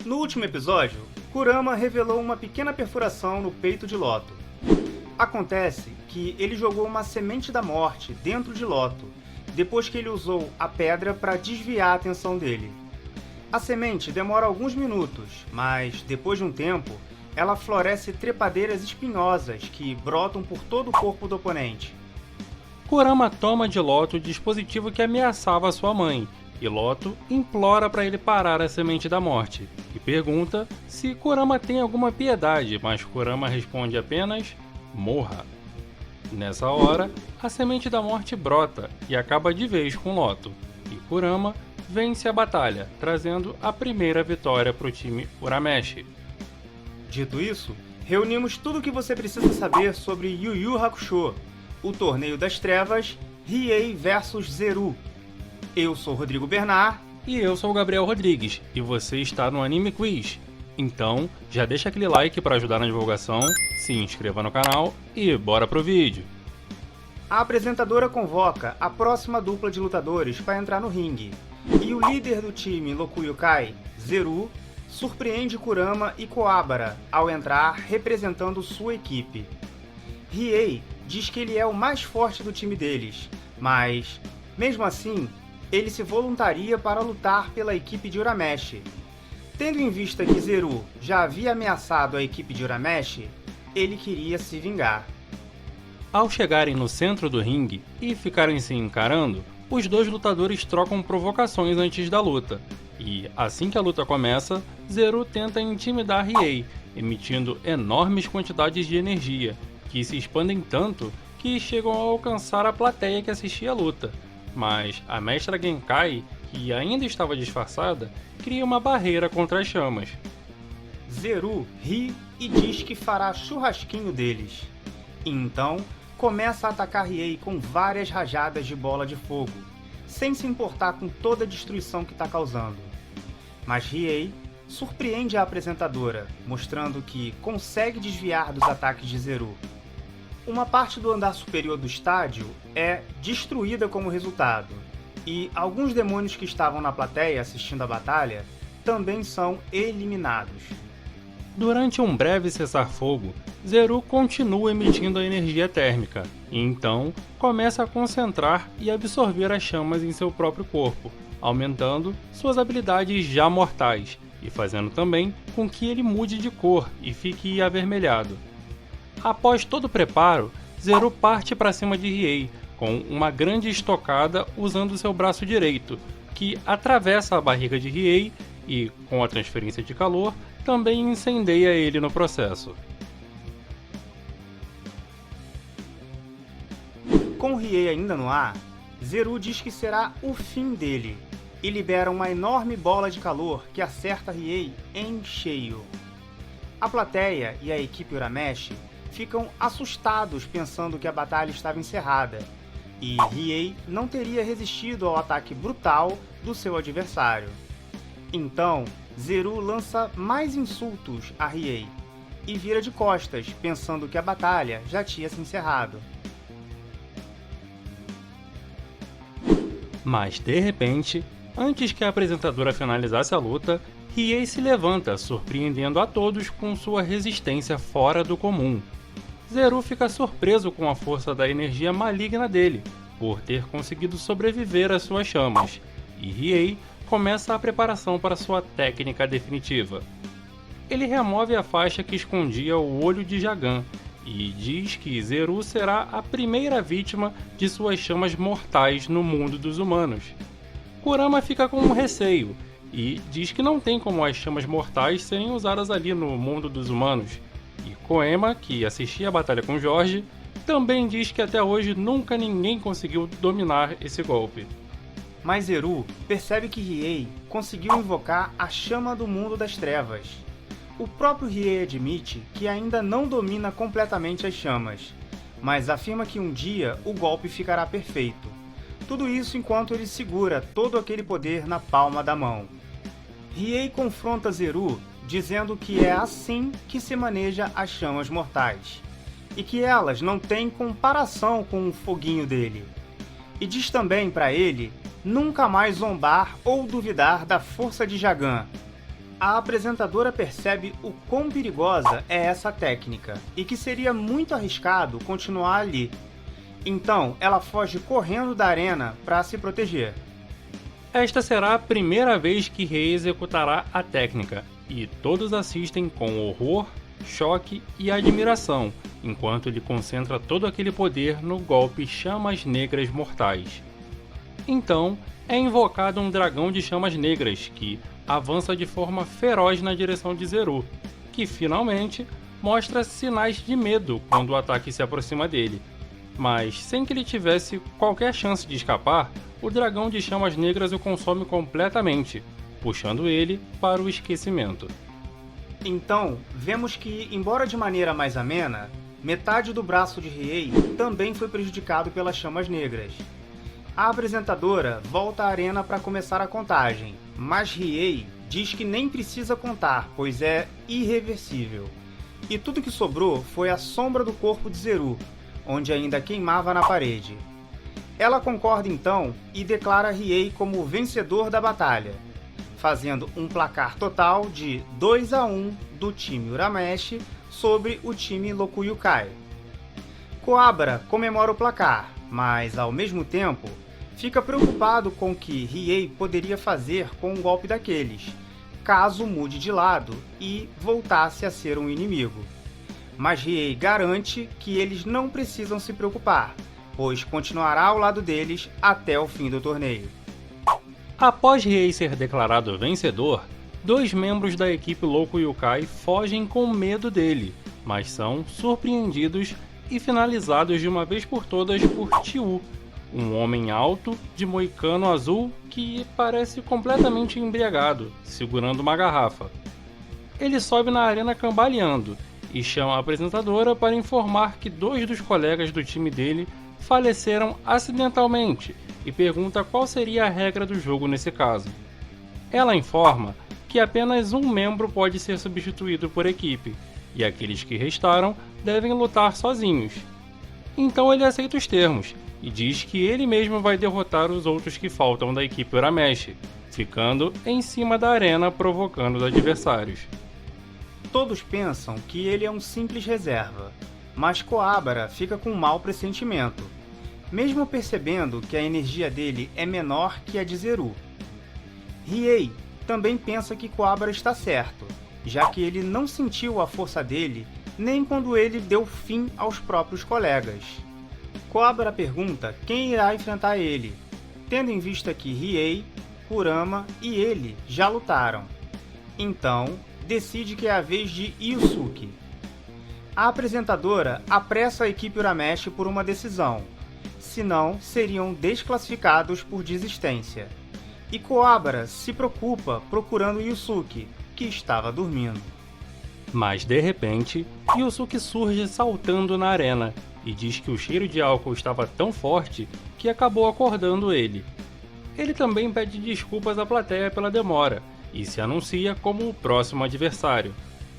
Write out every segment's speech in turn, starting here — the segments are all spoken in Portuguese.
No último episódio, Kurama revelou uma pequena perfuração no peito de Loto. Acontece que ele jogou uma semente da morte dentro de Loto, depois que ele usou a pedra para desviar a atenção dele. A semente demora alguns minutos, mas depois de um tempo, ela floresce trepadeiras espinhosas que brotam por todo o corpo do oponente. Kurama toma de Loto o dispositivo que ameaçava sua mãe, e Loto implora para ele parar a semente da morte, e pergunta se Kurama tem alguma piedade, mas Kurama responde apenas: morra. Nessa hora, a semente da morte brota e acaba de vez com Loto, e Kurama vence a batalha, trazendo a primeira vitória para o time Urameshi. Dito isso, reunimos tudo o que você precisa saber sobre Yu Yu Hakusho, o Torneio das Trevas, Riei vs Zeru. Eu sou Rodrigo Bernard. E eu sou o Gabriel Rodrigues, e você está no Anime Quiz. Então, já deixa aquele like para ajudar na divulgação, se inscreva no canal e bora pro vídeo. A apresentadora convoca a próxima dupla de lutadores para entrar no ringue, e o líder do time Lokuyukai, Zeru, surpreende Kurama e Koabara ao entrar representando sua equipe. Riei diz que ele é o mais forte do time deles, mas, mesmo assim, ele se voluntaria para lutar pela equipe de Urameshi. Tendo em vista que Zeru já havia ameaçado a equipe de Urameshi, ele queria se vingar. Ao chegarem no centro do ringue e ficarem se encarando, os dois lutadores trocam provocações antes da luta, e assim que a luta começa, Zeru tenta intimidar Riei, emitindo enormes quantidades de energia, que se expandem tanto que chegam a alcançar a plateia que assistia a luta. Mas a mestra Genkai, que ainda estava disfarçada, cria uma barreira contra as chamas. Zeru ri e diz que fará churrasquinho deles. Então, começa a atacar Riei com várias rajadas de bola de fogo, sem se importar com toda a destruição que está causando. Mas Riei surpreende a apresentadora, mostrando que consegue desviar dos ataques de Zeru. Uma parte do andar superior do estádio é destruída como resultado, e alguns demônios que estavam na plateia assistindo a batalha também são eliminados. Durante um breve cessar-fogo, Zeru continua emitindo a energia térmica, e então começa a concentrar e absorver as chamas em seu próprio corpo, aumentando suas habilidades já mortais, e fazendo também com que ele mude de cor e fique avermelhado. Após todo o preparo, Zeru parte para cima de Riei, com uma grande estocada usando seu braço direito, que atravessa a barriga de Riei e, com a transferência de calor, também incendeia ele no processo. Com Riei ainda no ar, Zeru diz que será o fim dele, e libera uma enorme bola de calor que acerta Riei em cheio. A plateia e a equipe Urameshi ficam assustados pensando que a batalha estava encerrada, e Riei não teria resistido ao ataque brutal do seu adversário. Então, Zeru lança mais insultos a Riei, e vira de costas, pensando que a batalha já tinha se encerrado. Mas, de repente, antes que a apresentadora finalizasse a luta, Riei se levanta, surpreendendo a todos com sua resistência fora do comum. Zeru fica surpreso com a força da energia maligna dele, por ter conseguido sobreviver às suas chamas, e Riei começa a preparação para sua técnica definitiva. Ele remove a faixa que escondia o olho de Jagan, e diz que Zeru será a primeira vítima de suas chamas mortais no mundo dos humanos. Kurama fica com um receio, e diz que não tem como as chamas mortais serem usadas ali no mundo dos humanos. E Koema, que assistia a batalha com Jorge, também diz que até hoje nunca ninguém conseguiu dominar esse golpe. Mas Zeru percebe que Riei conseguiu invocar a chama do mundo das trevas. O próprio Riei admite que ainda não domina completamente as chamas, mas afirma que um dia o golpe ficará perfeito. Tudo isso enquanto ele segura todo aquele poder na palma da mão. Riei confronta Zeru, dizendo que é assim que se maneja as chamas mortais, e que elas não têm comparação com o foguinho dele. E diz também para ele nunca mais zombar ou duvidar da força de Jagan. A apresentadora percebe o quão perigosa é essa técnica e que seria muito arriscado continuar ali. Então, ela foge correndo da arena para se proteger. Esta será a primeira vez que Riei executará a técnica, e todos assistem com horror, choque e admiração, enquanto ele concentra todo aquele poder no golpe Chamas Negras Mortais. Então, é invocado um dragão de chamas negras que avança de forma feroz na direção de Zeru, que finalmente mostra sinais de medo quando o ataque se aproxima dele. Mas, sem que ele tivesse qualquer chance de escapar, o dragão de chamas negras o consome completamente, puxando ele para o esquecimento. Então, vemos que, embora de maneira mais amena, metade do braço de Riei também foi prejudicado pelas chamas negras. A apresentadora volta à arena para começar a contagem, mas Riei diz que nem precisa contar, pois é irreversível. E tudo que sobrou foi a sombra do corpo de Zeru, onde ainda queimava na parede. Ela concorda então e declara Riei como o vencedor da batalha, fazendo um placar total de 2-1 do time Urameshi sobre o time Lokuyukai. Coabra comemora o placar, mas ao mesmo tempo fica preocupado com o que Riei poderia fazer com um golpe daqueles, caso mude de lado e voltasse a ser um inimigo. Mas Riei garante que eles não precisam se preocupar, pois continuará ao lado deles até o fim do torneio. Após Riei ser declarado vencedor, 2 membros da equipe Lokuyukai fogem com medo dele, mas são surpreendidos e finalizados de uma vez por todas por Tiu, um homem alto, de moicano azul que parece completamente embriagado, segurando uma garrafa. Ele sobe na arena cambaleando e chama a apresentadora para informar que 2 dos colegas do time dele faleceram acidentalmente e pergunta qual seria a regra do jogo nesse caso. Ela informa que apenas um membro pode ser substituído por equipe, e aqueles que restaram devem lutar sozinhos. Então ele aceita os termos e diz que ele mesmo vai derrotar os outros que faltam da equipe Urameshi, ficando em cima da arena provocando os adversários. Todos pensam que ele é um simples reserva, mas Coabra fica com um mau pressentimento, mesmo percebendo que a energia dele é menor que a de Zeru. Riei também pensa que Coabra está certo, já que ele não sentiu a força dele nem quando ele deu fim aos próprios colegas. Coabra pergunta quem irá enfrentar ele, tendo em vista que Riei, Kurama e ele já lutaram. Então, decide que é a vez de Yusuke. A apresentadora apressa a equipe Urameshi por uma decisão, senão seriam desclassificados por desistência. E Coabra se preocupa procurando Yusuke, que estava dormindo. Mas de repente, Yusuke surge saltando na arena e diz que o cheiro de álcool estava tão forte que acabou acordando ele. Ele também pede desculpas à plateia pela demora e se anuncia como o próximo adversário,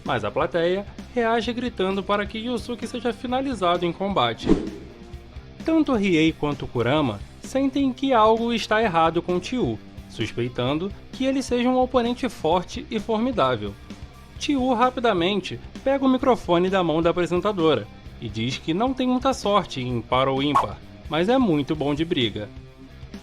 mas a plateia reage gritando para que Yusuke seja finalizado em combate. Tanto Riei quanto Kurama sentem que algo está errado com Tiu, suspeitando que ele seja um oponente forte e formidável. Tiu rapidamente pega o microfone da mão da apresentadora e diz que não tem muita sorte em par ou ímpar, mas é muito bom de briga.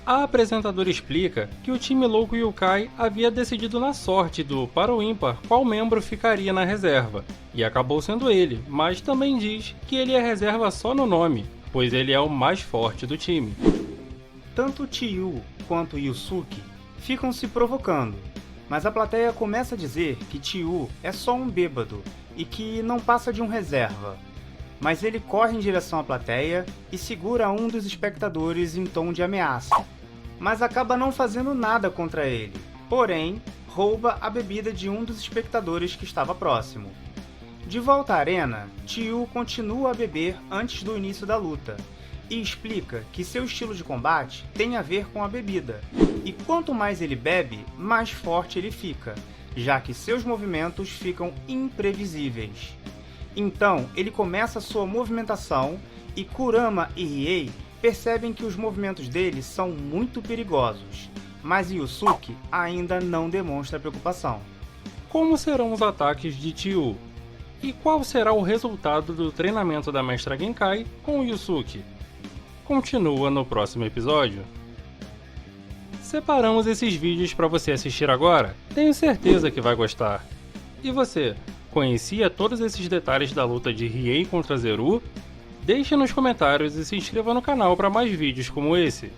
A apresentadora explica que o time Lokuyukai havia decidido na sorte do par ou ímpar qual membro ficaria na reserva, e acabou sendo ele, mas também diz que ele é reserva só no nome, pois ele é o mais forte do time. Tanto Tiu quanto Yusuke ficam se provocando, mas a plateia começa a dizer que Tiu é só um bêbado e que não passa de um reserva. Mas ele corre em direção à plateia e segura um dos espectadores em tom de ameaça, mas acaba não fazendo nada contra ele, porém rouba a bebida de um dos espectadores que estava próximo. De volta à arena, Tiu continua a beber antes do início da luta e explica que seu estilo de combate tem a ver com a bebida, e quanto mais ele bebe, mais forte ele fica, já que seus movimentos ficam imprevisíveis. Então ele começa sua movimentação e Kurama e Riei percebem que os movimentos dele são muito perigosos, mas Yusuke ainda não demonstra preocupação. como serão os ataques de Tyu? E qual será o resultado do treinamento da Mestra Genkai com o Yusuke? Continua no próximo episódio. Separamos esses vídeos para você assistir agora, tenho certeza que vai gostar. E você, conhecia todos esses detalhes da luta de Riei contra Zeru? Deixe nos comentários e se inscreva no canal para mais vídeos como esse.